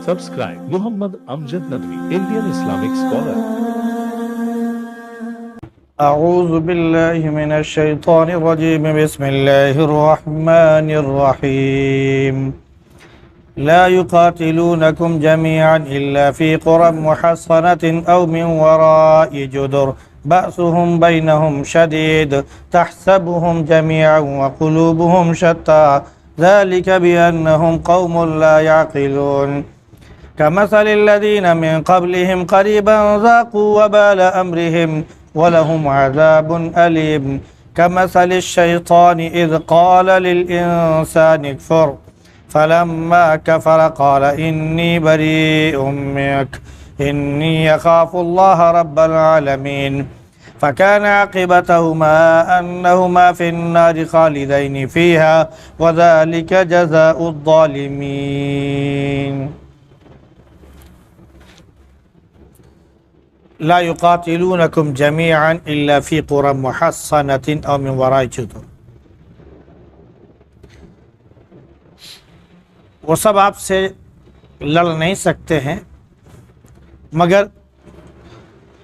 Subscribe Muhammad Amjad Nadwi, Indian Islamic scholar. أعوذ بالله من الشيطان الرجيم بسم الله الرحمن الرحيم لا يقاتلونكم جميعا إلا في قرى محصنة أو من وراء جدر بأسهم بينهم شديد تحسبهم جميعا وقلوبهم شتى ذلك بأنهم قوم لا يعقلون كمثل الذين من قبلهم قريبا ذاقوا وبال أمرهم ولهم عذاب أليم كمثل الشيطان إذ قال للإنسان اكفر فلما كفر قال إني بريء منك إني أخاف الله رب العالمين فكان عاقبتهما أنهما في النار خالدين فيها وذلك جزاء الظالمين لا يقاتلونكم جميعا إلا في قرى محصنة أو من وراء جدر. وہ سب آپ سے لڑ نہیں سکتے ہیں مگر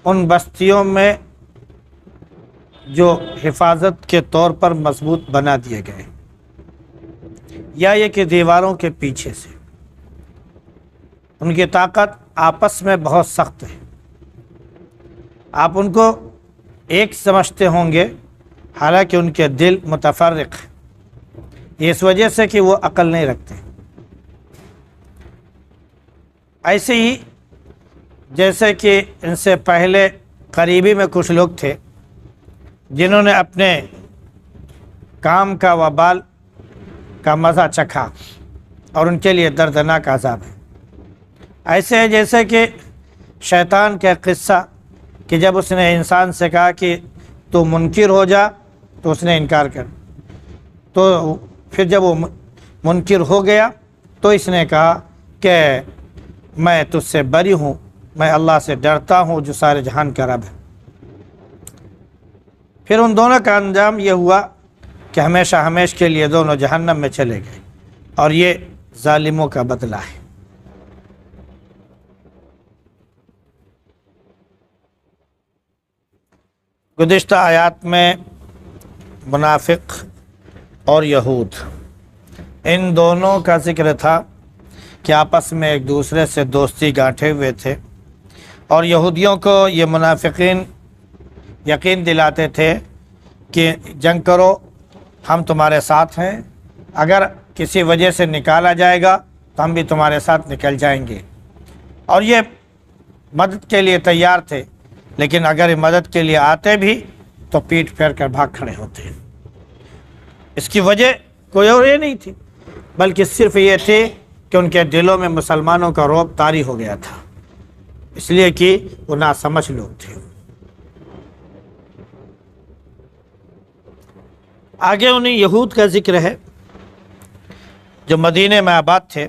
ان بستیوں میں جو حفاظت کے طور پر مضبوط بنا دیے گئے یا یہ کہ دیواروں کے پیچھے سے. ان کی طاقت آپس میں بہت سخت ہے. آپ ان کو ایک سمجھتے ہوں گے حالانکہ ان کے دل متفرق ہیں. اس وجہ سے کہ وہ عقل نہیں رکھتے. ایسے ہی جیسے کہ ان سے پہلے قریبی میں کچھ لوگ تھے جنہوں نے اپنے کام کا وبال کا مزہ چکھا اور ان کے لیے دردناک عذاب ہے. ایسے ہے جیسے کہ شیطان کا قصہ کہ جب اس نے انسان سے کہا کہ تو منکر ہو جا تو اس نے انکار کر. تو پھر جب وہ منکر ہو گیا تو اس نے کہا کہ میں تجھ سے بری ہوں, میں اللہ سے ڈرتا ہوں جو سارے جہان کا رب ہے. پھر ان دونوں کا انجام یہ ہوا کہ ہمیشہ ہمیشہ کے لیے دونوں جہنم میں چلے گئے اور یہ ظالموں کا بدلہ ہے. گزشتہ آیات میں منافق اور یہود ان دونوں کا ذکر تھا کہ آپس میں ایک دوسرے سے دوستی گانٹھے ہوئے تھے اور یہودیوں کو یہ منافقین یقین دلاتے تھے کہ جنگ کرو, ہم تمہارے ساتھ ہیں, اگر کسی وجہ سے نکالا جائے گا تو ہم بھی تمہارے ساتھ نکل جائیں گے. اور یہ مدد کے لیے تیار تھے, لیکن اگر مدد کے لیے آتے بھی تو پیٹھ پھیر کر بھاگ کھڑے ہوتے. اس کی وجہ کوئی اور یہ نہیں تھی بلکہ صرف یہ تھی کہ ان کے دلوں میں مسلمانوں کا رعب طاری ہو گیا تھا, اس لیے کہ وہ ناسمجھ لوگ تھے. آگے انہیں یہود کا ذکر ہے جو مدینے میں آباد تھے.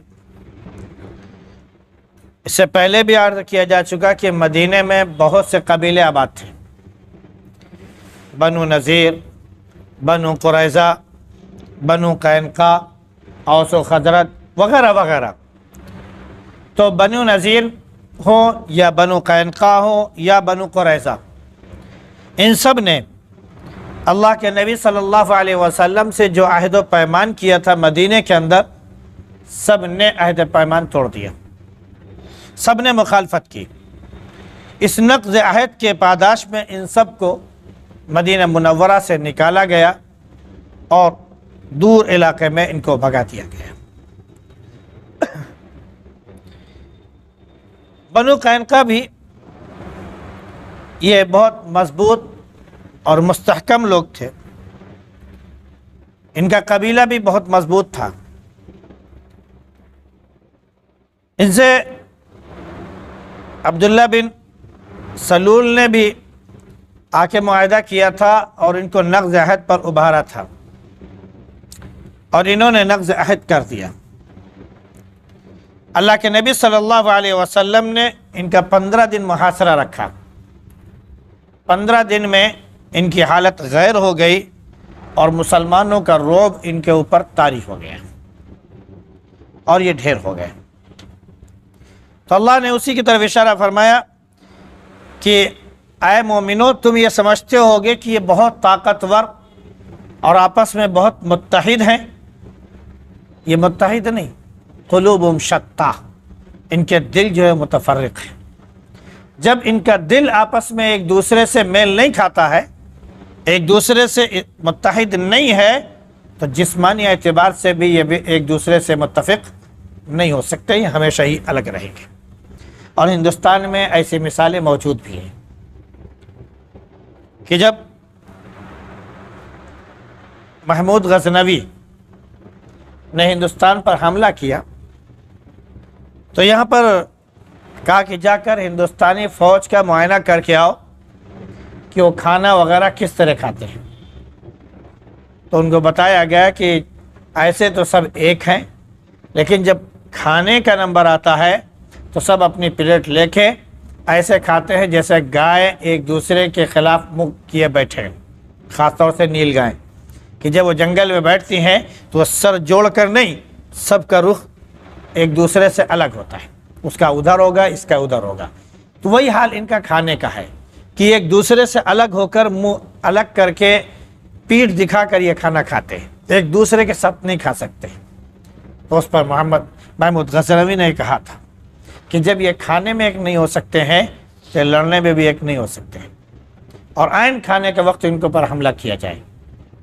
اس سے پہلے بھی عرض کیا جا چکا کہ مدینے میں بہت سے قبیلے آباد تھے, بنو نذیر, بنو قریظہ, بنو قینقاع, اوس و خزرج وغیرہ وغیرہ. تو بنو نذیر ہوں یا بنو قینقاع ہوں یا بنو قریظہ, ان سب نے اللہ کے نبی صلی اللہ علیہ وسلم سے جو عہد و پیمان کیا تھا مدینے کے اندر, سب نے عہد و پیمان توڑ دیا, سب نے مخالفت کی. اس نقض عہد کے پاداش میں ان سب کو مدینہ منورہ سے نکالا گیا اور دور علاقے میں ان کو بھگا دیا گیا. بنو قینقاع بھی یہ بہت مضبوط اور مستحکم لوگ تھے, ان کا قبیلہ بھی بہت مضبوط تھا. ان سے عبداللہ بن سلول نے بھی آ کے معاہدہ کیا تھا اور ان کو نقض عہد پر ابھارا تھا اور انہوں نے نقض عہد کر دیا. اللہ کے نبی صلی اللہ علیہ وسلم نے ان کا 15 دن محاصرہ رکھا. 15 دن میں ان کی حالت غیر ہو گئی اور مسلمانوں کا رعب ان کے اوپر طاری ہو گیا اور یہ ڈھیر ہو گئے. تو اللہ نے اسی کی طرف اشارہ فرمایا کہ اے مومنو، تم یہ سمجھتے ہوگے کہ یہ بہت طاقتور اور آپس میں بہت متحد ہیں. یہ متحد نہیں، قلوبہم شتیٰ، ان کے دل جو ہے متفرق ہیں. جب ان کا دل آپس میں ایک دوسرے سے میل نہیں کھاتا ہے، ایک دوسرے سے متحد نہیں ہے، تو جسمانی اعتبار سے بھی یہ بھی ایک دوسرے سے متفق نہیں ہو سکتے، یہ ہمیشہ ہی الگ رہیں گے. اور ہندوستان میں ایسی مثالیں موجود بھی ہیں کہ جب محمود غزنوی نے ہندوستان پر حملہ کیا تو یہاں پر کہا کہ جا کر ہندوستانی فوج کا معائنہ کر کے آؤ کہ وہ کھانا وغیرہ کس طرح کھاتے ہیں. تو ان کو بتایا گیا کہ ایسے تو سب ایک ہیں، لیکن جب کھانے کا نمبر آتا ہے تو سب اپنی پلیٹ لے کے ایسے کھاتے ہیں جیسے گائے ایک دوسرے کے خلاف منہ کیے بیٹھے ہیں. خاص طور سے نیل گائے کہ جب وہ جنگل میں بیٹھتی ہیں تو وہ سر جوڑ کر نہیں، سب کا رخ ایک دوسرے سے الگ ہوتا ہے، اس کا ادھر ہوگا، اس کا ادھر ہوگا. تو وہی حال ان کا کھانے کا ہے کہ ایک دوسرے سے الگ ہو کر منہ الگ کر کے پیٹھ دکھا کر یہ کھانا کھاتے ہیں، ایک دوسرے کے ساتھ نہیں کھا سکتے. تو اس پر محمود غزنوی نے کہا تھا کہ جب یہ کھانے میں ایک نہیں ہو سکتے ہیں تو لڑنے میں بھی ایک نہیں ہو سکتے ہیں، اور عین کھانے کے وقت ان کے اوپر حملہ کیا جائے.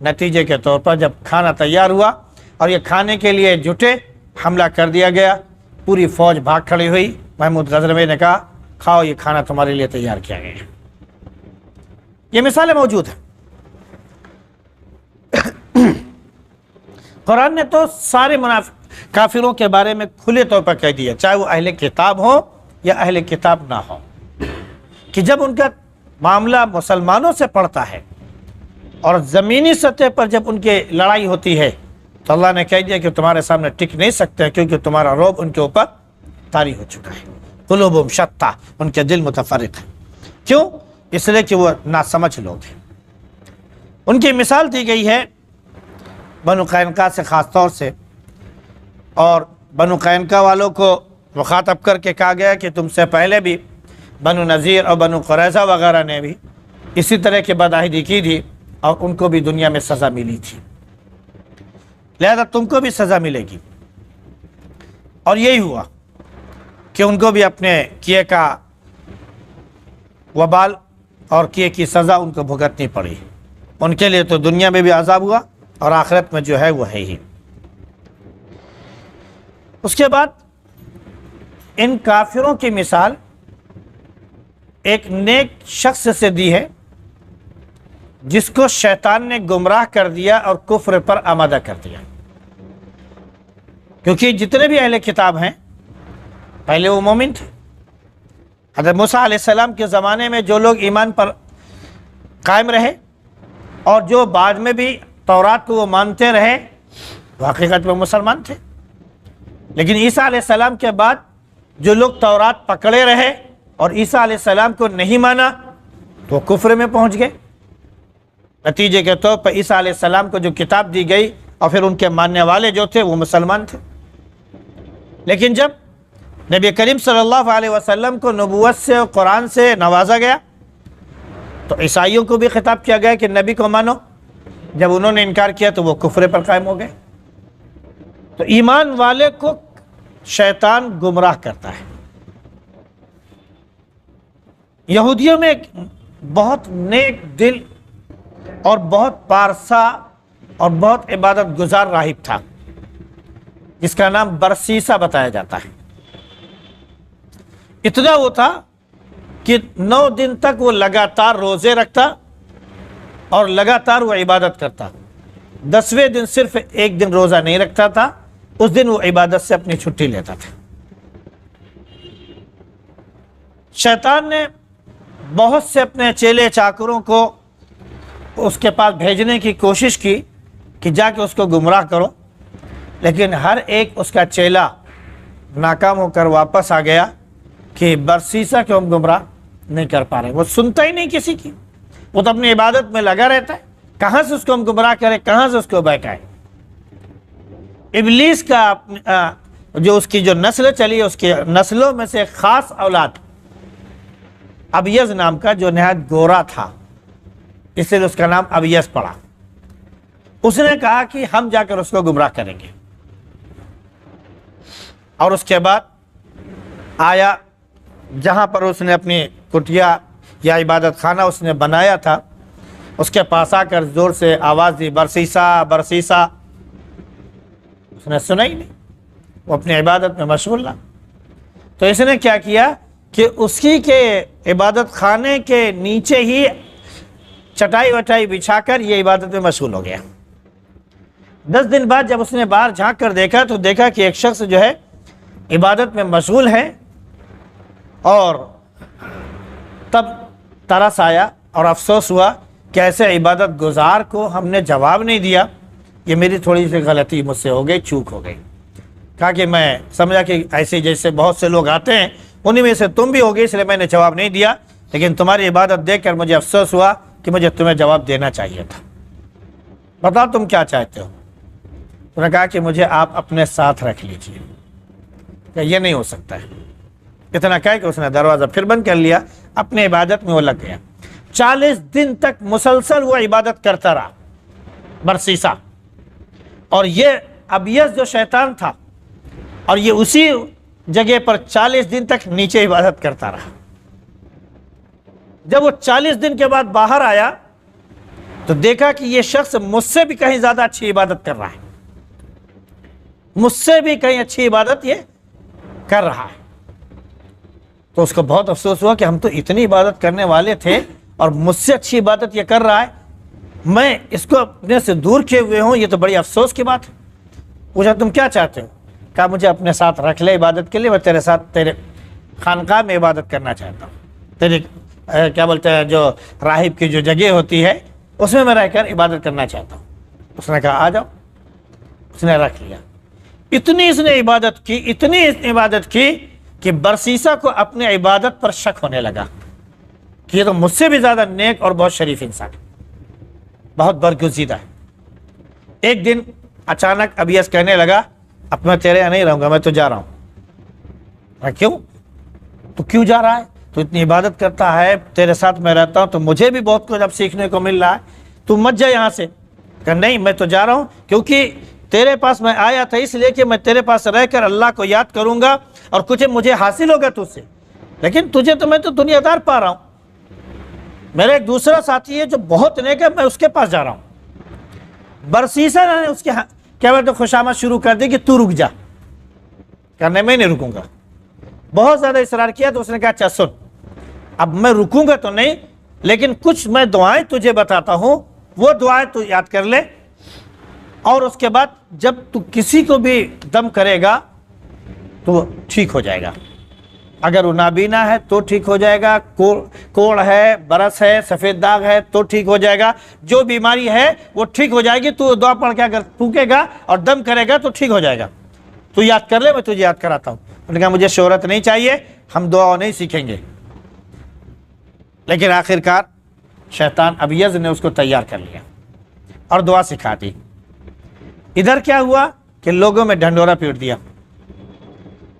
نتیجے کے طور پر جب کھانا تیار ہوا اور یہ کھانے کے لیے جٹے، حملہ کر دیا گیا، پوری فوج بھاگ کھڑی ہوئی. محمود غزنوی نے کہا کھاؤ، یہ کھانا تمہارے لیے تیار کیا گیا ہے. یہ مثالیں موجود ہیں. قرآن نے تو سارے کافروں کے بارے میں کھلے طور پر کہہ دیا، چاہے وہ اہل کتاب ہو یا اہل کتاب نہ ہو، کہ جب ان کا معاملہ مسلمانوں سے پڑتا ہے اور زمینی سطح پر جب ان کی لڑائی ہوتی ہے تو اللہ نے کہہ دیا کہ تمہارے سامنے ٹک نہیں سکتے، کیونکہ تمہارا رعب ان کے اوپر طاری ہو چکا ہے. قلوبہم شتیٰ، ان کے دل متفرق ہیں. کیوں؟ اس لیے کہ وہ ناسمجھ لوگ ہیں. ان کی مثال دی گئی ہے بنو قینقاع سے خاص طور سے، اور بنو قینقاع والوں کو مخاطب کر کے کہا گیا کہ تم سے پہلے بھی بنو نذیر اور بنو قریظہ وغیرہ نے بھی اسی طرح کی بدعہدی کی تھی اور ان کو بھی دنیا میں سزا ملی تھی، لہذا تم کو بھی سزا ملے گی. اور یہی ہوا کہ ان کو بھی اپنے کیے کا وبال اور کیے کی سزا ان کو بھگتنی پڑی. ان کے لیے تو دنیا میں بھی عذاب ہوا اور آخرت میں جو ہے وہ ہے ہی. اس کے بعد ان کافروں کی مثال ایک نیک شخص سے دی ہے جس کو شیطان نے گمراہ کر دیا اور کفر پر آمادہ کر دیا. کیونکہ جتنے بھی اہل کتاب ہیں پہلے وہ مومن تھے. حضرت موسیٰ علیہ السلام کے زمانے میں جو لوگ ایمان پر قائم رہے اور جو بعد میں بھی تورات کو وہ مانتے رہے، وہ حقیقت میں مسلمان تھے. لیکن عیسیٰ علیہ السلام کے بعد جو لوگ تورات پکڑے رہے اور عیسیٰ علیہ السلام کو نہیں مانا تو وہ کفر میں پہنچ گئے. نتیجے کے طور پر عیسیٰ علیہ السلام کو جو کتاب دی گئی اور پھر ان کے ماننے والے جو تھے وہ مسلمان تھے. لیکن جب نبی کریم صلی اللہ علیہ وسلم کو نبوت سے اور قرآن سے نوازا گیا تو عیسائیوں کو بھی خطاب کیا گیا کہ نبی کو مانو. جب انہوں نے انکار کیا تو وہ کفر پر قائم ہو گئے. تو ایمان والے کو شیطان گمراہ کرتا ہے. یہودیوں میں ایک بہت نیک دل اور بہت پارسا اور بہت عبادت گزار راہب تھا جس کا نام برسیسا بتایا جاتا ہے. اتنا وہ تھا کہ 9 دن تک وہ لگاتار روزے رکھتا اور لگاتار وہ عبادت کرتا. 10ویں دن صرف ایک دن روزہ نہیں رکھتا تھا، اس دن وہ عبادت سے اپنی چھٹی لیتا تھا. شیطان نے بہت سے اپنے چیلے چاکروں کو اس کے پاس بھیجنے کی کوشش کی کہ جا کے اس کو گمراہ کرو، لیکن ہر ایک اس کا چیلا ناکام ہو کر واپس آ گیا کہ برسیسا کو ہم گمراہ نہیں کر پا رہے. وہ سنتا ہی نہیں کسی کی، وہ تو اپنی عبادت میں لگا رہتا ہے. کہاں سے اس کو ہم گمراہ کریں، کہاں سے اس کو بہکائیں. ابلیس کا جو اس کی جو نسل چلی اس کی نسلوں میں سے ایک خاص اولاد ابیض نام کا جو نہایت گورا تھا، اس لیے اس کا نام ابیض پڑا۔ اس نے کہا کہ ہم جا کر اس کو گمراہ کریں گے، اور اس کے بعد آیا جہاں پر اس نے اپنی کٹیا یا عبادت خانہ اس نے بنایا تھا، اس کے پاس آ کر زور سے آواز دی، برسیسا برسیسا۔ اس نے سنا ہی نہیں، وہ اپنی عبادت میں مشغول رہا۔ تو اس نے کیا کیا کہ اسی کے عبادت خانے کے نیچے ہی چٹائی وٹائی بچھا کر یہ عبادت میں مشغول ہو گیا۔ 10 دن بعد جب اس نے باہر جھانک کر دیکھا تو دیکھا کہ ایک شخص جو ہے عبادت میں مشغول ہے، اور تب ترس آیا اور افسوس ہوا کہ ایسے عبادت گزار کو ہم نے جواب نہیں دیا، یہ میری تھوڑی سی غلطی مجھ سے ہو گئی، چوک ہو گئی۔ کہا کہ میں سمجھا کہ ایسے جیسے بہت سے لوگ آتے ہیں انہی میں سے تم بھی ہوگے، اس لیے میں نے جواب نہیں دیا، لیکن تمہاری عبادت دیکھ کر مجھے افسوس ہوا کہ مجھے تمہیں جواب دینا چاہیے تھا۔ بتاؤ تم کیا چاہتے ہو؟ انہوں نے کہا کہ مجھے آپ اپنے ساتھ رکھ لیجیے۔ کہ یہ نہیں ہو سکتا ہے۔ اتنا کہہ کہ اس نے دروازہ پھر بند کر لیا، اپنے عبادت میں وہ لگ گیا۔ 40 دن تک مسلسل وہ عبادت کرتا رہا، برسیسا۔ اور یہ ابیض جو شیطان تھا، اور یہ اسی جگہ پر 40 دن تک نیچے عبادت کرتا رہا۔ جب وہ 40 دن کے بعد باہر آیا تو دیکھا کہ یہ شخص مجھ سے بھی کہیں زیادہ اچھی عبادت کر رہا ہے، مجھ سے بھی کہیں اچھی عبادت یہ کر رہا ہے۔ تو اس کو بہت افسوس ہوا کہ ہم تو اتنی عبادت کرنے والے تھے اور مجھ سے اچھی عبادت یہ کر رہا ہے، میں اس کو اپنے سے دور کیے ہوئے ہوں، یہ تو بڑی افسوس کی بات ہے۔ پوچھا تم کیا چاہتے ہو؟ کہا مجھے اپنے ساتھ رکھ لے عبادت کے لیے، میں تیرے ساتھ تیرے خانقاہ میں عبادت کرنا چاہتا ہوں، تیرے کیا بولتے ہیں جو راہب کی جو جگہ ہوتی ہے اس میں رہ کر عبادت کرنا چاہتا ہوں۔ اس نے کہا آ جاؤ۔ اس نے رکھ لیا۔ اتنی اس نے عبادت کی، اتنی اس نے عبادت کی کہ برسیسا کو اپنے عبادت پر شک ہونے لگا کہ یہ تو مجھ سے بھی زیادہ نیک اور بہت شریف انسان ہے، بہت برگزیدہ ہے۔ ایک دن اچانک ابیض کہنے لگا اب میں تیرے یہاں نہیں رہوں گا، میں تو جا رہا ہوں۔ کیوں؟ تو کیوں جا رہا ہے؟ تو اتنی عبادت کرتا ہے، تیرے ساتھ میں رہتا ہوں تو مجھے بھی بہت کچھ اب سیکھنے کو مل رہا ہے، تو مت جا یہاں سے۔ کہ نہیں میں تو جا رہا ہوں، کیونکہ تیرے پاس میں آیا تھا اس لیے کہ میں تیرے پاس رہ کر اللہ کو یاد کروں گا اور کچھ مجھے حاصل ہوگا تجھ سے، لیکن تجھے تو میں تو دنیا دار پا رہا ہوں۔ میرا ایک دوسرا ساتھی ہے جو بہت نیک ہے، میں اس کے پاس جا رہا ہوں۔ برسیسا نے اس کے کیا بولتے خوشامد شروع کر دی کہ تو رک جا۔ کہنے میں نہیں رکوں گا۔ بہت زیادہ اصرار کیا تو اس نے کہا اچھا سن، اب میں رکوں گا تو نہیں، لیکن کچھ میں دعائیں تجھے بتاتا ہوں، وہ دعائیں تو یاد کر لے، اور اس کے بعد جب تو کسی کو بھی دم کرے گا تو ٹھیک ہو جائے گا۔ اگر وہ نابینا ہے تو ٹھیک ہو جائے گا، کوڑ ہے، برس ہے، سفید داغ ہے تو ٹھیک ہو جائے گا، جو بیماری ہے وہ ٹھیک ہو جائے گی۔ تو دعا پڑھ کے اگر پھونکے گا اور دم کرے گا تو ٹھیک ہو جائے گا۔ تو یاد کر لے، میں تجھے یاد کراتا ہوں۔ انہوں نے کہا مجھے شہرت نہیں چاہیے، ہم دعا نہیں سیکھیں گے۔ لیکن آخرکار شیطان ابیض نے اس کو تیار کر لیا اور دعا سکھا دی۔ ادھر کیا ہوا کہ لوگوں میں ڈھنڈورا پیٹ دیا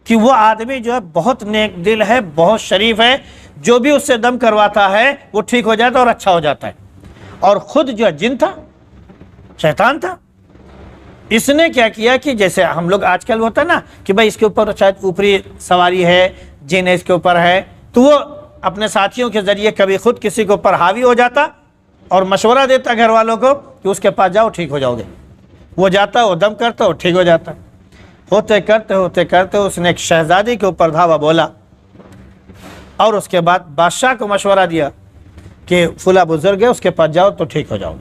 کہ وہ آدمی جو ہے بہت نیک دل ہے، بہت شریف ہے، جو بھی اس سے دم کرواتا ہے وہ ٹھیک ہو جاتا ہے اور اچھا ہو جاتا ہے۔ اور خود جو جن تھا، شیطان تھا، اس نے کیا کیا کہ جیسے ہم لوگ آج کل ہوتا ہے نا کہ بھائی اس کے اوپر شاید اوپری سواری ہے، جن اس کے اوپر ہے، تو وہ اپنے ساتھیوں کے ذریعے کبھی خود کسی کے اوپر حاوی ہو جاتا اور مشورہ دیتا گھر والوں کو کہ اس کے پاس جاؤ ٹھیک ہو جاؤ گے۔ وہ جاتا، وہ دم کرتا، وہ ٹھیک ہو جاتا۔ ہوتے کرتے اس نے ایک شہزادی کے اوپر دھاوا بولا اور اس کے بعد بادشاہ کو مشورہ دیا کہ فلاں بزرگ ہے، اس کے پاس جاؤ تو ٹھیک ہو جاؤ۔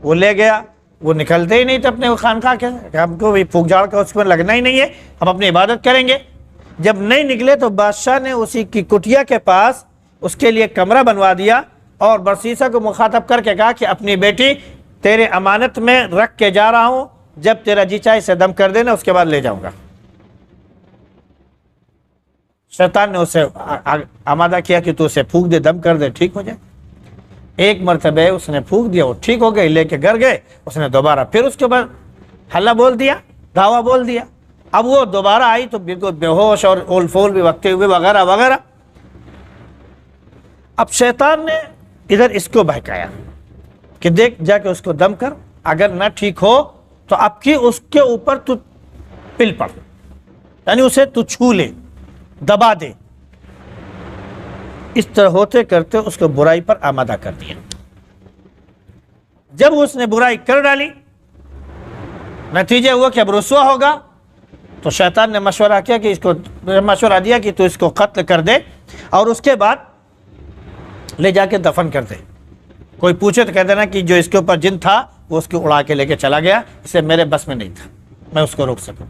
وہ لے گیا، وہ نکلتے ہی نہیں تھے اپنے خانقاہ کے، ہم کو بھی پھونک جھاڑ کا اس میں لگنا ہی نہیں ہے، ہم اپنی عبادت کریں گے۔ جب نہیں نکلے تو بادشاہ نے اسی کی کٹیا کے پاس اس کے لیے کمرہ بنوا دیا اور برسیسا کو مخاطب کر کے کہا کہ اپنی بیٹی تیرے امانت میں رکھ کے جا رہا ہوں، جب تیرا جی چاہے اسے دم کر دینا، اس کے بعد لے جاؤں گا۔ شیطان نے اسے آمادہ کیا کہ تو اسے پھونک دے، دم کر دے، ٹھیک ہو جائے۔ ایک مرتبہ اس نے پھونک دیا، وہ ٹھیک ہو گئے، لے کے گھر گئے۔ اس نے دوبارہ پھر اس کے بعد حلہ بول دیا، دعویٰ بول دیا، اب وہ دوبارہ آئی تو بالکل بے ہوش اور اول فول بھی بکتے ہوئے وغیرہ وغیرہ. اب شیطان نے ادھر اس کو بہکایا کہ دیکھ جا کے اس کو دم کر, اگر نہ ٹھیک ہو تو اب کی اس کے اوپر تو پل پڑ, یعنی اسے تو چھو لے, دبا دے. اس طرح ہوتے کرتے اس کو برائی پر آمادہ کر دیا. جب اس نے برائی کر ڈالی, نتیجہ ہوا کہ اب رسوا ہوگا, تو شیطان نے مشورہ کیا کہ مشورہ دیا کہ تو اس کو قتل کر دے اور اس کے بعد لے جا کے دفن کر دے. کوئی پوچھے تو کہہ دینا کہ جو اس کے اوپر جن تھا وہ اس کو اڑا کے لے کے چلا گیا, اسے میرے بس میں نہیں تھا میں اس کو روک سکوں.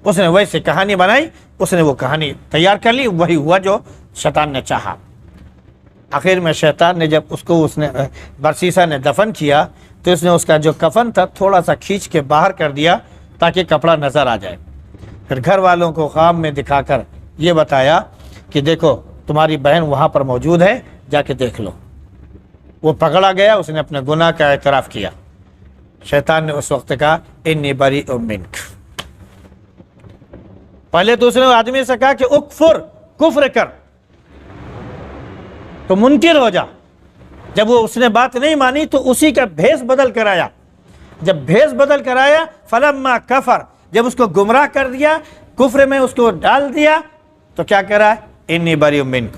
اس نے ویسے کہانی بنائی, اس نے وہ کہانی تیار کر لی, وہی ہوا جو شیطان نے چاہا. آخر میں شیطان نے جب اس کو برسیسا نے دفن کیا تو اس نے اس کا جو کفن تھا تھوڑا سا کھینچ کے باہر کر دیا تاکہ کپڑا نظر آ جائے. پھر گھر والوں کو خواب میں دکھا کر یہ بتایا کہ دیکھو تمہاری بہن وہاں پر موجود ہے, جا کے دیکھ لو. وہ پکڑا گیا, اس نے اپنے گناہ کا اعتراف کیا. شیطان نے اس وقت کہا انی بریء منک. پہلے تو اس نے آدمی سے کہا کہ اکفر, کفر کر, تو منکر ہو جا. جب وہ اس نے بات نہیں مانی تو اسی کا بھیس بدل کر آیا. جب بھیس بدل کر آیا فلما کفر, جب اس کو گمراہ کر دیا, کفر میں اس کو ڈال دیا, تو کیا کہہ رہا ہے انی بریء منک,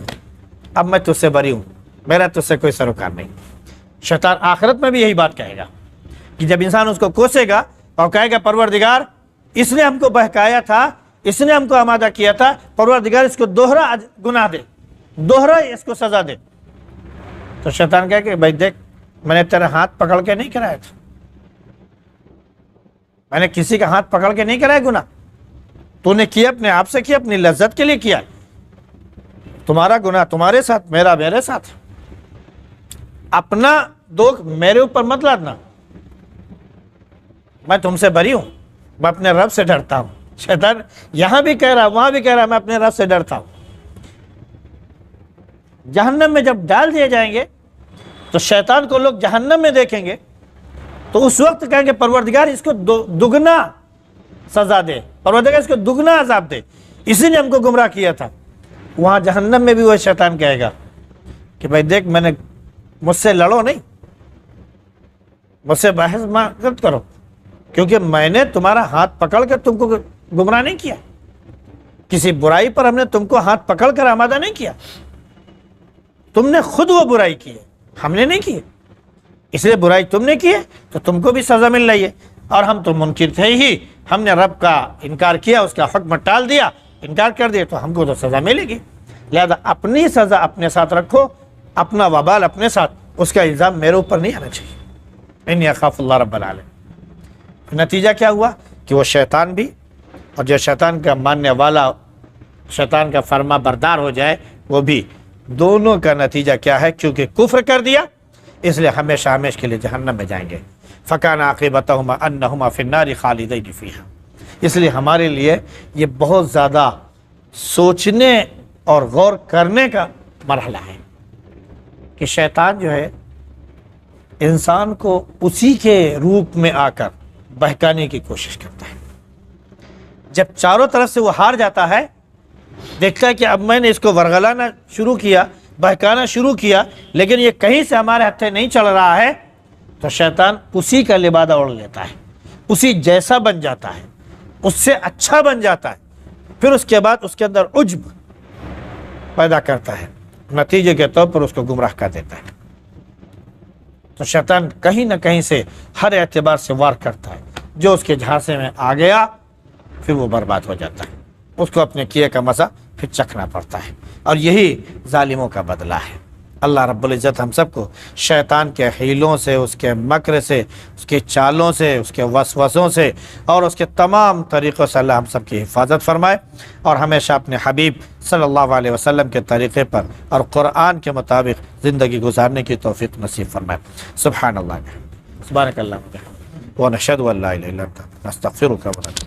اب میں تجھ سے بری ہوں, میرا تجھ سے کوئی سروکار نہیں. شیطان آخرت میں بھی یہی بات کہے گا کہ جب انسان اس کو کوسے گا اور کہے گا پروردگار اس نے ہم کو بہکایا تھا, اس نے ہم کو آمادہ کیا تھا, پروردگار اس کو دوہرا گناہ دے, دوہرا اس کو سزا دے. تو شیطان کہے کہ بھائی دیکھ میں نے تیرا ہاتھ پکڑ کے نہیں کرایا تھا, میں نے کسی کا ہاتھ پکڑ کے نہیں کرایا گناہ, تو نے کیا اپنے آپ سے کیا, اپنی لذت کے لیے کیا. تمہارا گناہ تمہارے ساتھ, میرا میرے ساتھ. اپنا دوکھ میرے اوپر مت لادنا, میں تم سے بری ہوں, میں اپنے رب سے ڈرتا ہوں. شیطان یہاں بھی کہہ رہا, وہاں بھی کہہ رہا میں اپنے رب سے ڈرتا ہوں. جہنم میں جب ڈال دیے جائیں گے تو شیطان کو لوگ جہنم میں دیکھیں گے تو اس وقت کہیں گے پروردگار اس کو دگنا سزا دے, پروردگار اس کو دگنا عذاب دے, اسی نے ہم کو گمراہ کیا تھا. وہاں جہنم میں بھی وہ شیطان کہے گا کہ بھائی دیکھ میں نے, مجھ سے لڑو نہیں, مجھ سے بحث مت کرو, کیونکہ میں نے تمہارا ہاتھ پکڑ کر تم کو گمراہ نہیں کیا. کسی برائی پر ہم نے تم کو ہاتھ پکڑ کر آمادہ نہیں کیا, تم نے خود وہ برائی کی ہے, ہم نے نہیں کی. اس لیے برائی تم نے کی ہے تو تم کو بھی سزا مل رہی ہے. اور ہم تو منکر تھے ہی, ہم نے رب کا انکار کیا, اس کا حکم ٹال دیا, انکار کر دیا, تو ہم کو تو سزا ملے گی. لہذا اپنی سزا اپنے ساتھ رکھو, اپنا وبال اپنے ساتھ, اس کا الزام میرے اوپر نہیں آنا چاہیے. انی اخاف اللہ رب العالمین. نتیجہ کیا ہوا کہ وہ شیطان بھی اور جو شیطان کا ماننے والا, شیطان کا فرما بردار ہو جائے وہ بھی, دونوں کا نتیجہ کیا ہے, کیونکہ کفر کر دیا اس لیے ہمیشہ ہمیشہ کے لیے جہنم میں جائیں گے. فکان عاقبتہما انہما فی النار خالدین فیہا. اس لیے ہمارے لیے یہ بہت زیادہ سوچنے اور غور کرنے کا مرحلہ ہے کہ شیطان جو ہے انسان کو اسی کے روپ میں آ کر بہکانے کی کوشش کرتا ہے. جب چاروں طرف سے وہ ہار جاتا ہے, دیکھتا ہے کہ اب میں نے اس کو ورغلانا شروع کیا, بہکانا شروع کیا, لیکن یہ کہیں سے ہمارے ہتھے نہیں چل رہا ہے, تو شیطان اسی کا لبادہ اوڑھ لیتا ہے, اسی جیسا بن جاتا ہے, اس سے اچھا بن جاتا ہے. پھر اس کے بعد اس کے اندر عجب پیدا کرتا ہے, نتیجے کے طور پر اس کو گمراہ کر دیتا ہے. تو شیطان کہیں نہ کہیں سے ہر اعتبار سے وار کرتا ہے, جو اس کے جھانسے میں آ گیا پھر وہ برباد ہو جاتا ہے, اس کو اپنے کیے کا مزہ پھر چکھنا پڑتا ہے. اور یہی ظالموں کا بدلہ ہے. اللہ رب العزت ہم سب کو شیطان کے حیلوں سے, اس کے مکر سے, اس کی چالوں سے, اس کے وسوسوں سے اور اس کے تمام طریقوں سے اللہ ہم سب کی حفاظت فرمائے, اور ہمیشہ اپنے حبیب صلی اللہ علیہ وسلم کے طریقے پر اور قرآن کے مطابق زندگی گزارنے کی توفیق نصیب فرمائے. سبحان اللہ, سبحانک اللہم و بحمدک, ونشہد ان لا الہ الا انت, نستغفرک و نتوب